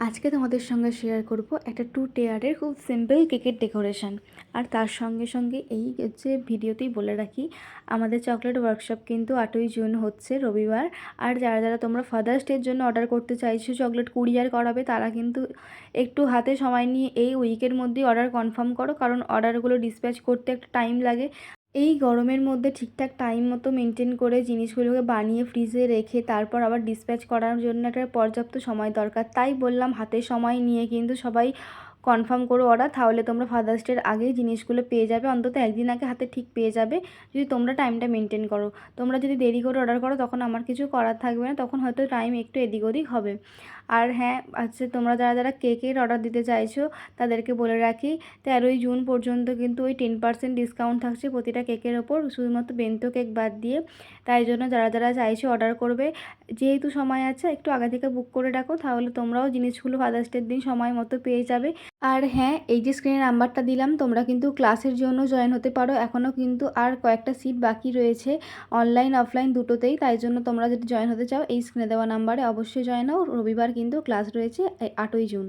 আজকে তোমাদের সঙ্গে শেয়ার করব একটা 2 টিয়ারের খুব সিম্পল কেকের ডেকোরেশন। আর তার সঙ্গে সঙ্গে এই যে ভিডিওতেই বলে রাখি, আমাদের চকলেট ওয়ার্কশপ কিন্তু 8ই জুন হচ্ছে রবিবার। আর যারা যারা তোমরা ফাদার্স ডের জন্য অর্ডার করতে চাইছো, চকলেট কুরিয়ার করাবে, তারা কিন্তু একটু হাতে সময় নিয়ে এই উইকের মধ্যেই অর্ডার কনফার্ম করো, কারণ অর্ডারগুলো ডিসপ্যাচ করতে একটা টাইম লাগে। এই গরমের মধ্যে ঠিকঠাক টাইম মতো মেনটেন করে জিনিসগুলোকে বানিয়ে ফ্রিজে রেখে তারপর আবার ডিসপ্যাচ করার জন্য একটা পর্যাপ্ত সময় দরকার। তাই বললাম হাতে সময় নিয়ে কিন্তু সবাই কনফার্ম করো অর্ডার, তাহলে তোমরা ফাদার্স ডের আগেই জিনিসগুলো পেয়ে যাবে, অন্তত একদিন আগে হাতে ঠিক পেয়ে যাবে যদি তোমরা টাইমটা মেনটেন করো। তোমরা যদি দেরি করে অর্ডার করো তখন আমার কিছু করার থাকবে না, তখন হয়তো টাইম একটু এদিক ওদিক হবে। আর হ্যাঁ, আচ্ছা, তোমরা যারা যারা কেকের অর্ডার দিতে চাইছো তাদেরকে বলে রাখি, 13ই জুন পর্যন্ত কিন্তু ওই 10% ডিসকাউন্ট থাকছে প্রতিটা কেকের ওপর, শুধুমাত্র বেন্তো কেক বাদ দিয়ে। তাই জন্য যারা যারা চাইছো অর্ডার করবে, যেহেতু সময় আছে একটু আগে থেকে বুক করে রাখো, তাহলে তোমরাও জিনিসগুলো ফাদার্স ডের দিন সময় মতো পেয়ে যাবে। আর হ্যাঁ, এই যে স্ক্রিনে নাম্বারটা দিলাম, তোমরা কিন্তু ক্লাসের জন্য জয়েন হতে পারো, এখনও কিন্তু আর কয়েকটা সিট বাকি রয়েছে অনলাইন অফলাইন দুটোতেই। তাই জন্য তোমরা যদি জয়েন হতে চাও এই স্ক্রিনে দেওয়া নাম্বারে অবশ্যই জয়েন হও। রবিবার কিন্তু ক্লাস রয়েছে 8ই জুন।